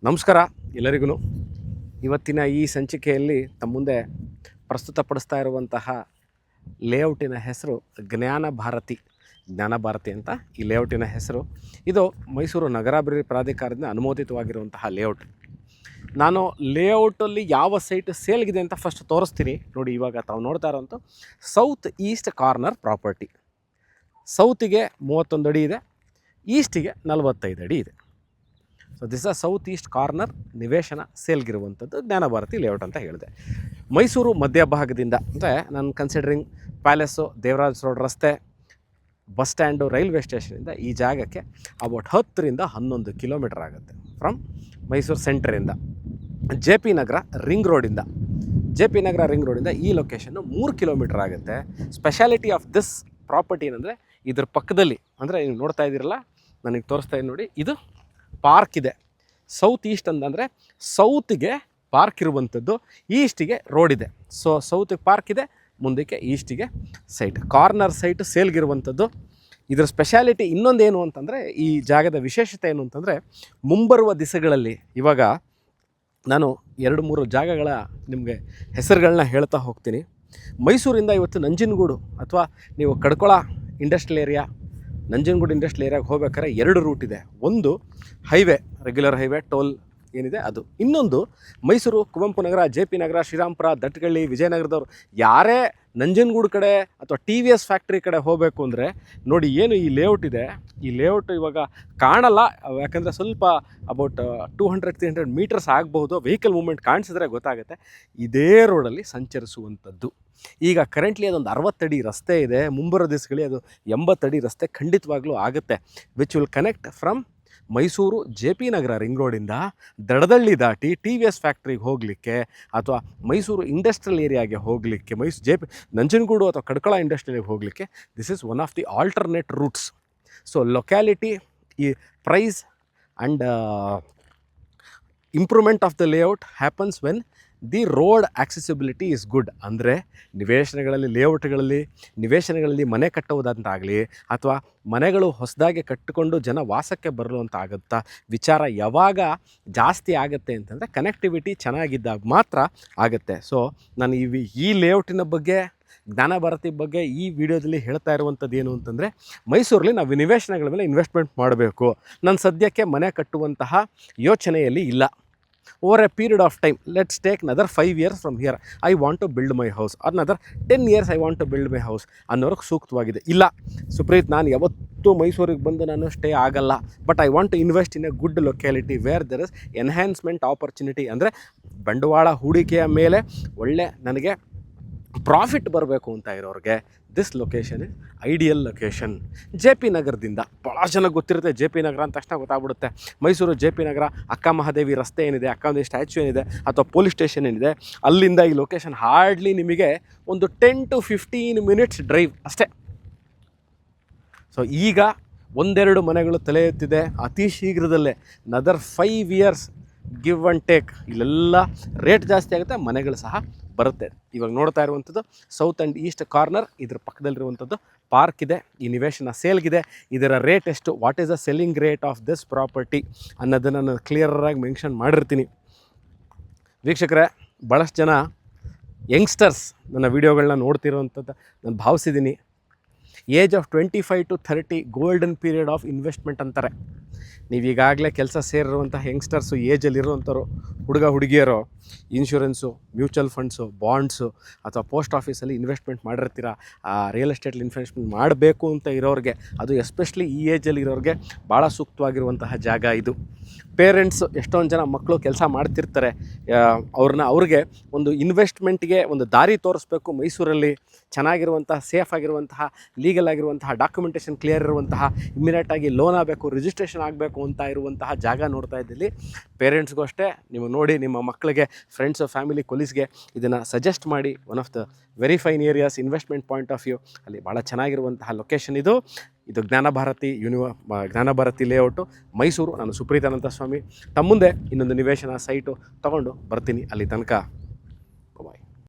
ನಮಸ್ಕಾರ ಎಲ್ಲರಿಗೂ. ಇವತ್ತಿನ ಈ ಸಂಚಿಕೆಯಲ್ಲಿ ತಮ್ಮ ಮುಂದೆ ಪ್ರಸ್ತುತಪಡಿಸ್ತಾ ಇರುವಂತಹ ಲೇಔಟಿನ ಹೆಸರು ಜ್ಞಾನ ಭಾರತಿ ಅಂತ ಈ ಲೇಔಟಿನ ಹೆಸರು. ಇದು ಮೈಸೂರು ನಗರಾಭಿವೃದ್ಧಿ ಪ್ರಾಧಿಕಾರದಿಂದ ಅನುಮೋದಿತವಾಗಿರುವಂತಹ ಲೇಔಟ್. ನಾನು ಲೇಔಟಲ್ಲಿ ಯಾವ ಸೈಟ್ ಸೇಲ್ಗಿದೆ ಅಂತ ಫಸ್ಟ್ ತೋರಿಸ್ತೀನಿ ನೋಡಿ. ಇವಾಗ ತಾವು ನೋಡ್ತಾ ಇರೋಂಥ ಸೌತ್ ಈಸ್ಟ್ ಕಾರ್ನರ್ ಪ್ರಾಪರ್ಟಿ. ಸೌತಿಗೆ 31 ಅಡಿ ಇದೆ, ಈಸ್ಟಿಗೆ 45 ಅಡಿ ಇದೆ. ಸೊ ದಿಸ್ ಆ ಸೌತ್ ಈಸ್ಟ್ ಕಾರ್ನರ್ ನಿವೇಶನ ಸೇಲ್ಗಿರುವಂಥದ್ದು ಜ್ಞಾನಭಾರತಿ ಲೇಔಟ್ ಅಂತ ಹೇಳಿದೆ. ಮೈಸೂರು ಮಧ್ಯಭಾಗದಿಂದ ಅಂದರೆ ನಾನು ಕನ್ಸಿಡರಿಂಗ್ ಪ್ಯಾಲೇಸು, ದೇವರಾಜ್ ರೋಡ್ ರಸ್ತೆ, ಬಸ್ ಸ್ಟ್ಯಾಂಡು, ರೈಲ್ವೆ ಸ್ಟೇಷನಿಂದ ಈ ಜಾಗಕ್ಕೆ ಅಬೌಟ್ 10ರಿಂದ 11 ಕಿಲೋಮೀಟರ್ ಆಗುತ್ತೆ ಫ್ರಮ್ ಮೈಸೂರು ಸೆಂಟ್ರಿಂದ. ಜೆ ಪಿ ನಗರ ರಿಂಗ್ ರೋಡಿಂದ ಈ ಲೊಕೇಶನ್ನು 3 ಕಿಲೋಮೀಟರ್ ಆಗುತ್ತೆ. ಸ್ಪೆಷಾಲಿಟಿ ಆಫ್ ದಿಸ್ ಪ್ರಾಪರ್ಟಿ ಏನಂದರೆ ಇದ್ರ ಪಕ್ಕದಲ್ಲಿ, ಅಂದರೆ ನೀವು ನೋಡ್ತಾ ಇದ್ದೀರಲ್ಲ, ನನಗೆ ತೋರಿಸ್ತಾ ಇದ್ದೀನಿ ನೋಡಿ, ಇದು ಪಾರ್ಕ್ ಇದೆ. ಸೌತ್ ಈಸ್ಟ್ ಅಂತಂದರೆ ಸೌತಿಗೆ ಪಾರ್ಕ್ ಇರುವಂಥದ್ದು, ಈಸ್ಟಿಗೆ ರೋಡ್ ಇದೆ. ಸೊ ಸೌತಿಗೆ ಪಾರ್ಕ್ ಇದೆ, ಮುಂದಕ್ಕೆ ಈಸ್ಟಿಗೆ ಸೈಟ್, ಕಾರ್ನರ್ ಸೈಟ್ ಸೇಲ್ಗಿರುವಂಥದ್ದು. ಇದರ ಸ್ಪೆಷಾಲಿಟಿ ಇನ್ನೊಂದೇನು ಅಂತಂದರೆ, ಈ ಜಾಗದ ವಿಶೇಷತೆ ಏನು ಅಂತಂದರೆ, ಮುಂಬರುವ ದಿವಸಗಳಲ್ಲಿ ಇವಾಗ ನಾನು 2-3 ಜಾಗಗಳ ನಿಮಗೆ ಹೆಸರುಗಳನ್ನ ಹೇಳ್ತಾ ಹೋಗ್ತೀನಿ. ಮೈಸೂರಿಂದ ಇವತ್ತು ನಂಜನಗೂಡು ಅಥವಾ ನೀವು Kadakola industrial area, Nanjangud industrial ಏರಿಯಾಗೆ ಹೋಗ್ಬೇಕಾದ್ರೆ 2 ರೂಟ್ ಇದೆ. ಒಂದು ಹೈವೇ, ರೆಗ್ಯುಲರ್ ಹೈವೇ, ಟೋಲ್ ಏನಿದೆ ಅದು. ಇನ್ನೊಂದು ಮೈಸೂರು ಕುವೆಂಪು ನಗರ, ಜೆ ಪಿ ನಗರ, ಶ್ರೀರಾಮಪುರ, ದಟ್ಟಗಳ್ಳಿ, ವಿಜಯನಗರದವರು ಯಾರೇ ನಂಜನಗೂಡು ಕಡೆ ಅಥವಾ TVS ಫ್ಯಾಕ್ಟ್ರಿ ಕಡೆ ಹೋಗಬೇಕು ಅಂದರೆ ನೋಡಿ, ಏನು ಈ ಲೇಔಟ್ ಇದೆ. ಈ ಲೇಔಟ್ ಇವಾಗ ಕಾಣಲ್ಲ, ಯಾಕಂದರೆ ಸ್ವಲ್ಪ ಅಬೌಟ್ 200-300 ಮೀಟರ್ಸ್ ಆಗಬಹುದು. ವೆಹಿಕಲ್ ಮೂವ್ಮೆಂಟ್ ಕಾಣಿಸಿದ್ರೆ ಗೊತ್ತಾಗುತ್ತೆ. ಇದೇ ರೋಡಲ್ಲಿ ಸಂಚರಿಸುವಂಥದ್ದು. ಈಗ ಕರೆಂಟ್ಲಿ ಅದೊಂದು 60 ಅಡಿ ರಸ್ತೆ ಇದೆ. ಮುಂಬರೋ ದಿವಸಗಳಿಗೆ ಅದು 80 ಅಡಿ ರಸ್ತೆ ಖಂಡಿತವಾಗ್ಲೂ ಆಗುತ್ತೆ. Which will connect from Mysuru J P Nagar ring ರೋಡಿಂದ ದಡದಳ್ಳಿ ದಾಟಿ TVS ಫ್ಯಾಕ್ಟ್ರಿಗೆ ಹೋಗಲಿಕ್ಕೆ, ಅಥವಾ ಮೈಸೂರು ಇಂಡಸ್ಟ್ರಿಯಲ್ ಏರಿಯಾಗೆ ಹೋಗಲಿಕ್ಕೆ, ನಂಜನಗೂಡು ಅಥವಾ ಕಡ್ಕೊಳ ಇಂಡಸ್ಟ್ರಿಯಲ್ಗೆ ಹೋಗಲಿಕ್ಕೆ this is one of the alternate routes. So locality, ಈ price and improvement of the layout happens when the road accessibility is good. ಅಂದರೆ ನಿವೇಶನಗಳಲ್ಲಿ ಮನೆ ಕಟ್ಟುವುದಂತಾಗಲಿ, ಅಥವಾ ಮನೆಗಳು ಹೊಸದಾಗಿ ಕಟ್ಟಿಕೊಂಡು ಜನ ವಾಸಕ್ಕೆ ಬರಲು ಅಂತ ಆಗುತ್ತಾ ವಿಚಾರ ಯಾವಾಗ ಜಾಸ್ತಿ ಆಗುತ್ತೆ ಅಂತಂದರೆ ಕನೆಕ್ಟಿವಿಟಿ ಚೆನ್ನಾಗಿದ್ದಾಗ ಮಾತ್ರ ಆಗುತ್ತೆ. ಸೊ ನಾನು ಈ ಲೇಔಟಿನ ಬಗ್ಗೆ, ಜ್ಞಾನಭಾರತಿ ಬಗ್ಗೆ ಈ ವಿಡಿಯೋದಲ್ಲಿ ಹೇಳ್ತಾ ಇರುವಂಥದ್ದು ಏನು ಅಂತಂದರೆ, ಮೈಸೂರಲ್ಲಿ ನಾವು ನಿವೇಶನಗಳ ಮೇಲೆ ಇನ್ವೆಸ್ಟ್ಮೆಂಟ್ ಮಾಡಬೇಕು. ನಾನು ಸದ್ಯಕ್ಕೆ ಮನೆ ಕಟ್ಟುವಂತಹ ಯೋಚನೆಯಲ್ಲಿ ಇಲ್ಲ. Over a period of time, let's take another 5 years from here, I want to build my house, or another 10 years I want to build my house ಅನ್ನೋರಿಗೆ ಸೂಕ್ತವಾಗಿದೆ. ಇಲ್ಲ ಸುಪ್ರೀತ್, ನಾನು ಯಾವತ್ತೂ ಮೈಸೂರಿಗೆ ಬಂದು ನಾನು ಸ್ಟೇ ಆಗಲ್ಲ, but I want to invest in a good locality where there is enhancement opportunity. ಅಂದರೆ ಬಂಡವಾಳ ಹೂಡಿಕೆಯ ಮೇಲೆ ಒಳ್ಳೆ ನನಗೆ ಪ್ರಾಫಿಟ್ ಬರಬೇಕು ಅಂತ ಇರೋರಿಗೆ this location is ideal location. J P ನಗರದಿಂದ ಭಾಳ ಜನ ಗೊತ್ತಿರುತ್ತೆ. ಜೆ ಪಿ ನಗರ ಅಂದ ತಕ್ಷಣ ಗೊತ್ತಾಗ್ಬಿಡುತ್ತೆ. ಮೈಸೂರು ಜೆ ಪಿ ನಗರ, ಅಕ್ಕ ಮಹಾದೇವಿ ರಸ್ತೆ ಏನಿದೆ, ಅಕ್ಕಮಹಾದೇವಿ ಸ್ಟ್ಯಾಚ್ಯೂ ಏನಿದೆ, ಅಥವಾ ಪೊಲೀಸ್ ಸ್ಟೇಷನ್ ಏನಿದೆ, ಅಲ್ಲಿಂದ ಈ ಲೊಕೇಶನ್ ಹಾರ್ಡ್ಲಿ ನಿಮಗೆ ಒಂದು 10 to 15 minutes ಡ್ರೈವ್ ಅಷ್ಟೇ. ಸೊ ಈಗ 1-2 ಮನೆಗಳು ತಲೆ ಎತ್ತಿದೆ. ಅತಿ ಶೀಘ್ರದಲ್ಲೇ another 5 years give and take, ಇಲ್ಲೆಲ್ಲ ರೇಟ್ ಜಾಸ್ತಿ ಆಗುತ್ತೆ, ಮನೆಗಳು ಸಹ ಬರುತ್ತೆ. ಇವಾಗ ನೋಡ್ತಾ ಇರುವಂಥದ್ದು ಸೌತ್ ಆ್ಯಂಡ್ ಈಸ್ಟ್ ಕಾರ್ನರ್, ಇದ್ರ ಪಕ್ಕದಲ್ಲಿರುವಂಥದ್ದು ಪಾರ್ಕ್ ಇದೆ. ಈ ನಿವೇಶನ ಸೇಲ್ಗಿದೆ. ಇದರ ರೇಟ್ ಎಷ್ಟು, what is the selling rate of this property ಅನ್ನೋದನ್ನು ನಾನು ಕ್ಲಿಯರಾಗಿ ಮೆನ್ಷನ್ ಮಾಡಿರ್ತೀನಿ. ವೀಕ್ಷಕರೇ, ಭಾಳಷ್ಟು ಜನ ಯಂಗ್ಸ್ಟರ್ಸ್ ನನ್ನ ವೀಡಿಯೋಗಳನ್ನ ನೋಡ್ತಿರೋವಂಥದ್ದು ನಾನು ಭಾವಿಸಿದ್ದೀನಿ. Age of 25 to 30 golden period of investment ಅಂತಾರೆ. ನೀವೀಗಾಗಲೇ ಕೆಲಸ ಸೇರಿರುವಂಥ ಯಂಗ್ಸ್ಟರ್ಸು, ಏಜಲ್ಲಿರುವಂಥವ್ರು, ಹುಡುಗಿಯರು ಇನ್ಶೂರೆನ್ಸು, ಮ್ಯೂಚುವಲ್ ಫಂಡ್ಸು, ಬಾಂಡ್ಸು ಅಥವಾ ಪೋಸ್ಟ್ ಆಫೀಸಲ್ಲಿ ಇನ್ವೆಸ್ಟ್ಮೆಂಟ್ ಮಾಡಿರ್ತೀರ. ರಿಯಲ್ ಎಸ್ಟೇಟ್ಲಿ ಇನ್ವೆಸ್ಟ್ಮೆಂಟ್ ಮಾಡಬೇಕು ಅಂತ ಇರೋರಿಗೆ, ಅದು ಎಸ್ಪೆಷಲಿ ಈ ಏಜಲ್ಲಿ ಇರೋರಿಗೆ ಭಾಳ ಸೂಕ್ತವಾಗಿರುವಂತಹ ಜಾಗ ಇದು. ಪೇರೆಂಟ್ಸ್, ಎಷ್ಟೊಂದು ಜನ ಮಕ್ಕಳು ಕೆಲಸ ಮಾಡ್ತಿರ್ತಾರೆ, ಅವ್ರಿಗೆ ಒಂದು ಇನ್ವೆಸ್ಟ್ಮೆಂಟ್ಗೆ ಒಂದು ದಾರಿ ತೋರಿಸ್ಬೇಕು. ಮೈಸೂರಲ್ಲಿ ಚೆನ್ನಾಗಿರುವಂತಹ, ಸೇಫ್ ಆಗಿರುವಂತಹ, ಲೀಗಲ್ ಆಗಿರುವಂತಹ, ಡಾಕ್ಯುಮೆಂಟೇಷನ್ ಕ್ಲಿಯರ್ ಇರುವಂತಹ, ಇಮ್ಮಿಡಿಯೇಟಾಗಿ ಲೋನ್ ಆಗಬೇಕು, ರಿಜಿಸ್ಟ್ರೇಷನ್ ಆಗಬೇಕು ಅಂತ ಇರುವಂತಹ ಜಾಗ ನೋಡ್ತಾ ಇದ್ದಲ್ಲಿ ಪೇರೆಂಟ್ಸ್ಗೂ ಅಷ್ಟೇ, ನೀವು ನೋಡಿ ನಿಮ್ಮ ಮಕ್ಕಳಿಗೆ, ಫ್ರೆಂಡ್ಸು, ಫ್ಯಾಮಿಲಿ, ಕೊಲೀಸ್ಗೆ ಇದನ್ನು ಸಜೆಸ್ಟ್ ಮಾಡಿ. One of the very fine areas investment point of view ಅಲ್ಲಿ ಭಾಳ ಚೆನ್ನಾಗಿರುವಂತಹ ಲೊಕೇಶನ್ ಇದು. ಜ್ಞಾನಭಾರತಿ ಲೇಔಟು, ಮೈಸೂರು. ನಾನು ಸುಪ್ರೀತ್ ಅನಂತಸ್ವಾಮಿ ತಮ್ಮ ಮುಂದೆ ಇನ್ನೊಂದು ನಿವೇಶನ ಸೈಟು ತೊಗೊಂಡು ಬರ್ತೀನಿ. ಅಲ್ಲಿ ತನಕ